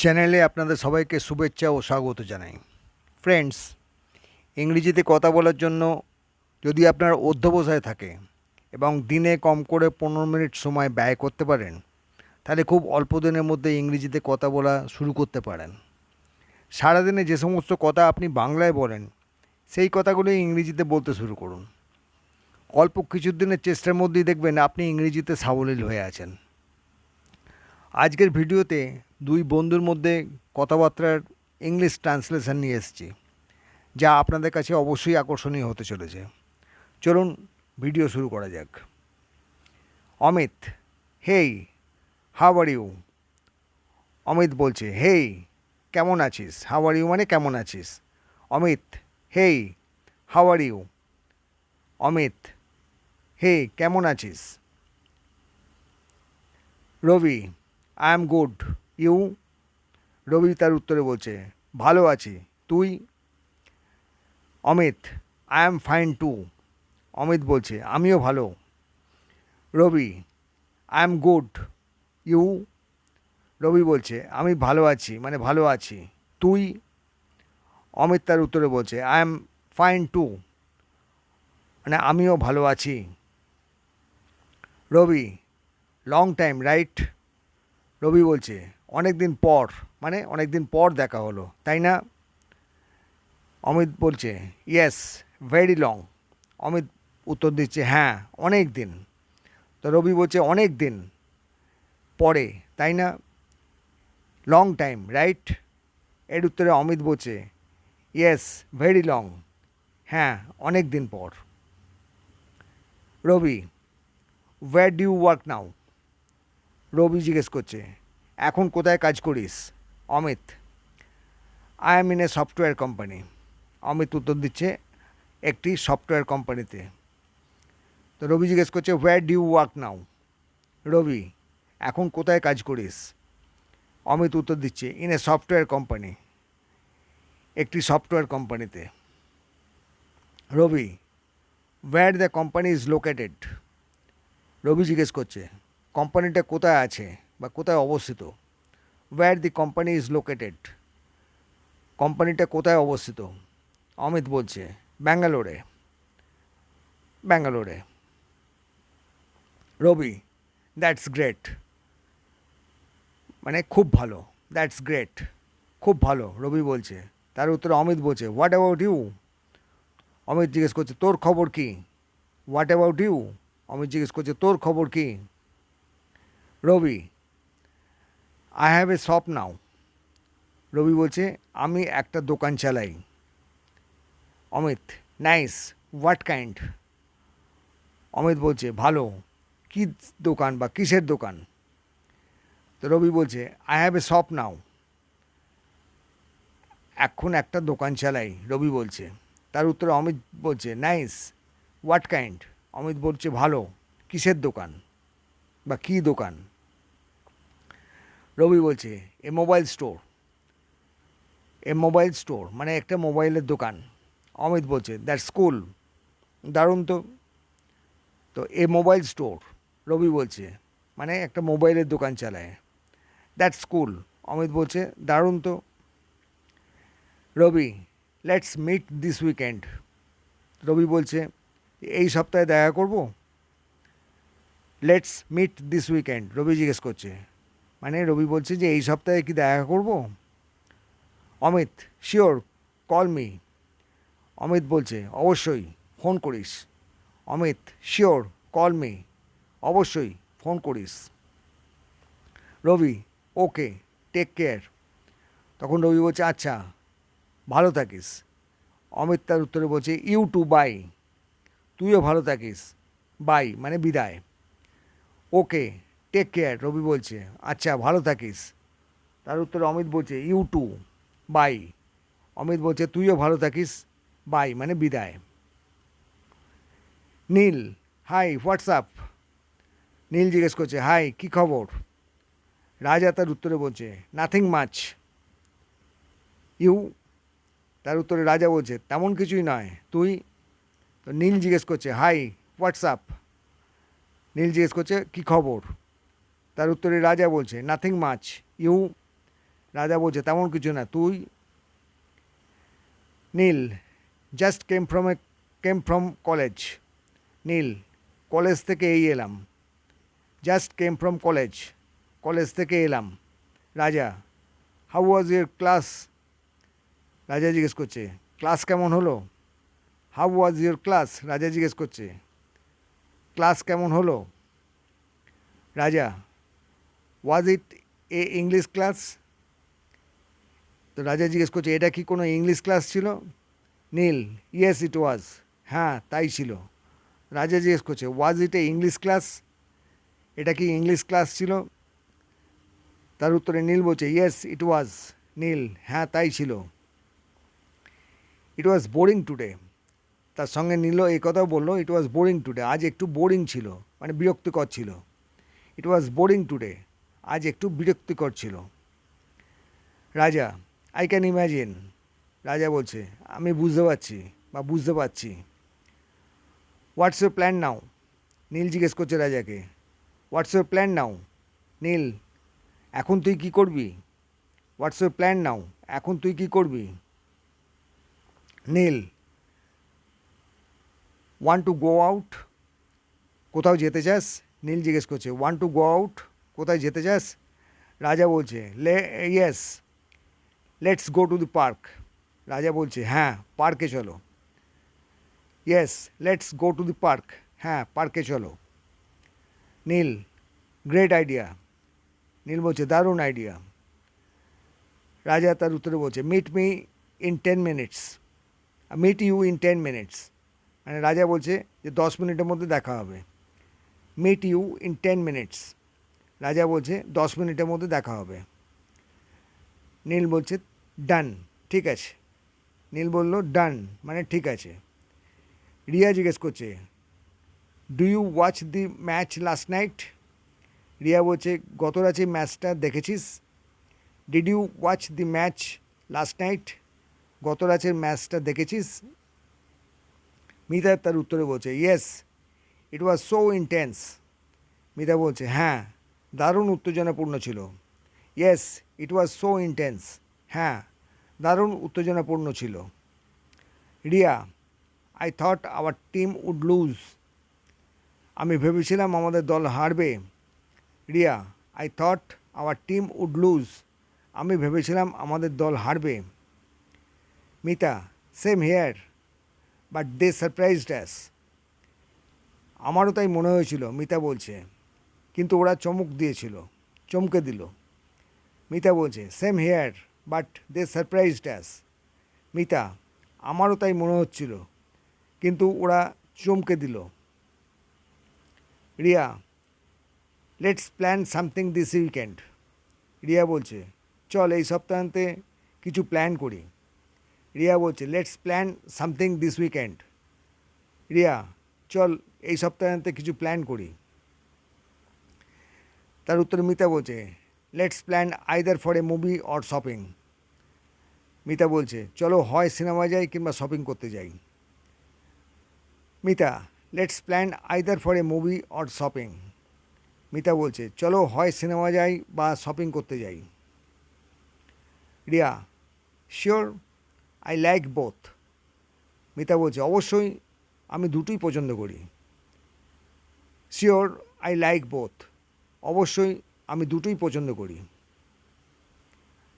চ্যানেলে আপনাদের সবাইকে শুভেচ্ছা ও স্বাগত জানাই। ফ্রেন্ডস, ইংরেজিতে কথা বলার জন্য যদি আপনার অধ্যবসায় থাকে এবং দিনে কম করে 15 মিনিট সময় ব্যয় করতে পারেন, তাহলে খুব অল্প দিনের মধ্যে ইংরেজিতে কথা বলা শুরু করতে পারেন। সারাদিনে যে সমস্ত কথা আপনি বাংলায় বলেন, সেই কথাগুলো ইংরেজিতে বলতে শুরু করুন। অল্প কিছু দিনের চেষ্টার মধ্যেই দেখবেন আপনি ইংরেজিতে সাবলীল হয়ে আছেন। আজকের ভিডিওতে দুই বন্ধুর মধ্যে কথাবার্তার ইংলিশ ট্রান্সলেশন নিয়ে এসেছি, যা আপনাদের কাছে অবশ্যই আকর্ষণীয় হতে চলেছে। চলুন ভিডিও শুরু করা যাক। Amit, hey, how are you? Amit বলছে, হেই, কেমন আছিস? হাউ আর ইউ মানে কেমন আছিস? Amit, hey, how are you? Amit, hey, কেমন আছিস? Ravi, I am good, you? Ravi তার উত্তরে বলছে, ভালো আছি, তুই? Amit, I am fine too. Amit বলছে, আমিও ভালো। Ravi, I am good, you? Ravi বলছে, আমি ভালো আছি মানে ভালো আছি, তুই? অমিত তার উত্তরে বলছে, আই এম ফাইন টু মানে আমিও ভালো আছি। রবি, লং টাইম রাইট? রবি বলছে, অনেক দিন পর মানে অনেক দিন পর দেখা হলো, তাই না? অমিত বলছে, ইয়েস, ভেরি লং। অমিত উত্তর দিচ্ছে, হ্যাঁ, অনেক দিন। তো রবি বলছে, অনেক দিন পরে, তাই না? Long time right? এর উত্তরে অমিত বলছে, ইয়েস, ভেরি লং। হ্যাঁ, অনেক দিন পর। Rabi, where do you work now? Rabi জিজ্ঞেস করছে, এখন কোথায় কাজ করিস? Amit, I am in a software company. Amit উত্তর দিচ্ছে, একটি সফটওয়্যার কোম্পানিতে। তো রবি জিজ্ঞেস করছে, where do you work now? Rabi, এখন কোথায় কাজ করিস? অমিত উত্তর দিচ্ছে, ইন এ সফটওয়্যার কোম্পানি, একটি সফটওয়্যার কোম্পানিতে। Rabi, where the company is located? Rabi জিজ্ঞেস করছে, কোম্পানিটা কোথায় আছে বা কোথায় অবস্থিত? হোয়ার দি কোম্পানি ইজ লোকেটেড, কোম্পানিটা কোথায় অবস্থিত? অমিত বলছে, ব্যাঙ্গালোরে। ব্যাঙ্গালোরে। রবি, দ্যাটস গ্রেট মানে খুব ভালো। দ্যাটস গ্রেট, খুব ভালো, রবি বলছে। তার উত্তরে অমিত বলছে, হোয়াট অ্যাবাউট ইউ? অমিত জিজ্ঞেস করছে, তোর খবর কী? What about you? অমিত জিজ্ঞেস করছে, তোর খবর কী? Ravi, I have a shop now. Ravi বলছে, আমি একটা দোকান চালাই। Amit, nice, what kind? Amit বলছে, ভালো, কী দোকান বা কিসের দোকান? তো রবি বলছে, আই হ্যাভ এ শপ নাও, এখন একটা দোকান চালাই, রবি বলছে। তার উত্তরে অমিত বলছে, নাইস, হোয়াট কাইন্ড? অমিত বলছে, ভালো, কিসের দোকান বা কী দোকান? রবি বলছে, এ মোবাইল স্টোর। এ মোবাইল স্টোর মানে একটা মোবাইলের দোকান। অমিত বলছে, দ্যাটস কুল, দারুণ তো। তো এ মোবাইল স্টোর, রবি বলছে, মানে একটা মোবাইলের দোকান চালায়। দ্যাটস কুল, অমিত বলছে, দারুণ তো। রবি, লেটস মিট দিস উইকেন্ড। রবি বলছে, এই সপ্তাহে দেখা করব? লেটস মিট দিস উইকেন্ড, রবি জিজ্ঞেস করছে, মানে রবি বলছে যে এই সপ্তাহে কি দেখা করব? Amit, sure, call me. Amit বলছে, অবশ্যই, ফোন করিস। অমিত, শিওর, কল মি, অবশ্যই, ফোন করিস। রবি, ওকে, টেক কেয়ার। তখন রবি বলছে, আচ্ছা, ভালো থাকিস। অমিত তার উত্তরে বলছে, ইউ টু, বাই, তুইও ভালো থাকিস, বাই মানে বিদায়। ওকে, টেক কেয়ার, রবি বলছে, আচ্ছা, ভালো থাকিস। তার উত্তরে অমিত বলছে, ইউ টু, বাই। অমিত বলছে, তুইও ভালো থাকিস, বাই মানে বিদায়। নীল, হাই, হোয়াটসঅ্যাপ? নীল জিজ্ঞেস করছে, হাই, কী খবর? রাজা তার উত্তরে বলছে, নাথিং মাচ, ইউ? তার উত্তরে রাজা বলছে, তেমন কিছুই নয়, তুই? তো নীল জিজ্ঞেস করছে, হাই, হোয়াটসঅ্যাপ? নীল জিজ্ঞেস করছে, কী খবর? তার উত্তরে রাজা বলছে, নাথিং মাচ, ইউ? রাজা বলছে তেমন কিছু না, তুই Neel just came from college. Neel college থেকে এই এলাম। Just came from college, college থেকে এলাম। রাজা হাউ ওয়াজ ইউর ক্লাস? রাজা জিজ্ঞেস করছে ক্লাস কেমন হলো? How was your class? রাজা জিজ্ঞেস করছে ক্লাস কেমন হলো? রাজা ওয়াজ ইট এ ইংলিশ ক্লাস? তো রাজা জিজ্ঞেস করছে এটা কি কোনো ইংলিশ ক্লাস ছিল? নীল ইয়েস ইট ওয়াজ। হ্যাঁ তাই ছিল। রাজা জিজ্ঞেস করছে ওয়াজ ইট এ ইংলিশ ক্লাস? এটা কি ইংলিশ ক্লাস ছিল? তার উত্তরে নীল বলছে ইয়েস ইট ওয়াজ। নীল হ্যাঁ তাই ছিল। ইট ওয়াজ বোরিং টুডে। তার সঙ্গে নীল এই কথাও বললো ইট ওয়াজ বোরিং টুডে, আজ একটু বোরিং ছিল, মানে বিরক্তিকর ছিল। ইট ওয়াজ বোরিং টুডে, আজ একটু বিরক্তিকর ছিল। রাজা আই ক্যান ইম্যাজিন। রাজা বলছে আমি বুঝতে পারছি বা বুঝতে পারছি। হোয়াটস ইউর প্ল্যান নাও? নীল জিজ্ঞেস করছে রাজাকে হোয়াটস ইউর প্ল্যান নাও? নীল এখন তুই কি করবি? হোয়াটস ইউর প্ল্যান নাও? এখন তুই কি করবি? নীল ওয়ান্ট টু গো আউট? কোথাও যেতে চাস? নীল জিজ্ঞেস করছে ওয়ান্ট টু গো আউট, কোথায় যেতে চাস? রাজা বলছে yes let's go to the park. রাজা বলছে হ্যাঁ পার্কে চলো। Yes let's go to the park, হ্যাঁ পার্কে চলো। নীল গ্রেট আইডিয়া। নীল বলছে দারুণ আইডিয়া। রাজা তার উত্তরে বলছে meet me in 10 minutes, meet you in 10 minutes. মানে রাজা বলছে যে 10 মিনিটের মধ্যে দেখা হবে। মিট ইউ ইন 10 মিনিটস, রাজা বলছে 10 মিনিটের মধ্যে দেখা হবে। নীল বলছে ডান, ঠিক আছে। নীল বলল ডান মানে ঠিক আছে। রিয়া জিজ্ঞেস করছে do you watch the match last night? Riya বলছে গত রাতে ম্যাচটা দেখেছিস? Did you watch the match last night? Mita রাতের ম্যাচটা দেখেছিস? মিতা তার উত্তরে বলছে yes it was so intense. Mita বলছে হ্যাঁ দারুণ উত্তেজনাপূর্ণ ছিল। Yes it was so intense, হ্যাঁ দারুণ উত্তেজনাপূর্ণ ছিল। Riya I thought our team would lose. আমি ভেবেছিলাম আমাদের দল হারবে। Riya I thought our team would lose. আমি ভেবেছিলাম আমাদের দল হারবে। Mita same here but they surprised us. আমারও তাই মনে হয়েছিল, মিতা বলছে, কিন্তু ওরা চমকে দিল। মিতা বলছে same here but they surprised us. Mita আমারও তাই মনে হচ্ছিল, কিন্তু ওরা চমকে দিল। Riya let's plan something this weekend. Riya বলছে চল এই সপ্তাহান্তে কিছু প্ল্যান করি। রিয়া বলছে let's plan something this weekend. Riya চল এই সপ্তাহান্তে কিছু প্ল্যান করি। তার উত্তরে মিতা বলছে let's plan either for a movie or shopping. Mita বলছে চলো হয় সিনেমা যাই কিংবা শপিং করতে যাই। Mita let's plan either for a movie or shopping. Mita বলছে চলো হয় সিনেমা যাই বা শপিং করতে যাই। Riya sure I like both. Mita বলছে অবশ্যই আমি দুটোই পছন্দ করি। শিওর আই লাইক বোথ, অবশ্যই আমি দুটোই পছন্দ করি।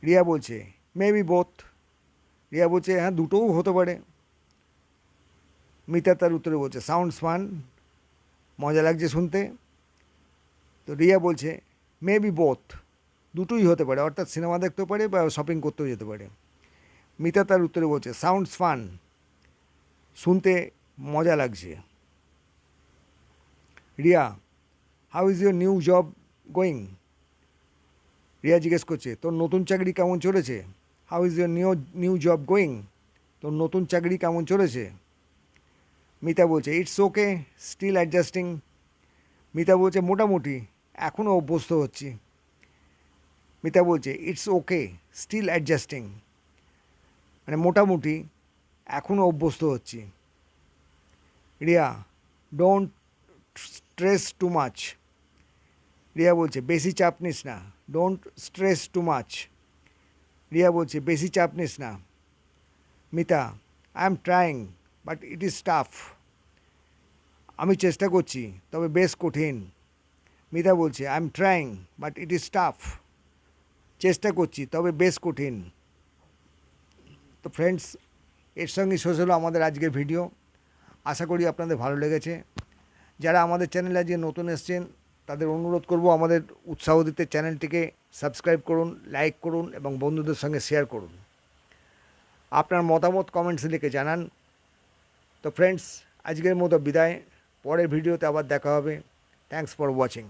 রিয়া বলছে মেবি বোথ। রিয়া বলছে হ্যাঁ দুটোও হতে পারে। মিতা তার উত্তরে বলছে সাউন্ডস ফান, মজা লাগছে শুনতে। তো রিয়া বলছে মেবি বোথ, দুটোই হতে পারে, অর্থাৎ সিনেমা দেখতেও পারে বা শপিং করতেও যেতে পারে। মিতা তার উত্তরে বলছে সাউন্ডস ফান, শুনতে মজা লাগছে। Riya how is your new job going? Riya জিজ্ঞেস করছে তোর নতুন চাকরি কেমন চলেছে? How is your new job going? তোর নতুন চাকরি কেমন চলেছে? মিতা বলছে it's okay still adjusting. Mita বলছে মোটামুটি, এখনও অভ্যস্ত হচ্ছি। মিতা বলছে ইটস ওকে স্টিল অ্যাডজাস্টিং, মানে মোটামুটি এখনও অভ্যস্ত হচ্ছি। Riya don't stress too much. Riya বলছে বেশি চাপ নিস না, don't stress too much. Riya বলছে বেশি চাপ নিস না। Mita, I am trying but it is tough. আমি চেষ্টা করছি তবে বেশ কঠিন। মিতা বলছে I am trying but it is tough. চেষ্টা করছি তবে বেশ কঠিন। তো ফ্রেন্ডস, এর সঙ্গে শেষ হলো আমাদের আজকের ভিডিও। আশা করি আপনাদের ভালো লেগেছে। যারা আমাদের চ্যানেলে আজকে নতুন এসছেন তাদের অনুরোধ করব আমাদের উৎসাহ দিতে চ্যানেলটিকে সাবস্ক্রাইব করুন, লাইক করুন এবং বন্ধুদের সঙ্গে শেয়ার করুন। আপনার মতামত কমেন্টস লিখে জানান। তো ফ্রেন্ডস, আজকের মতো বিদায়। পরের ভিডিওতে আবার দেখা হবে। Thanks for watching.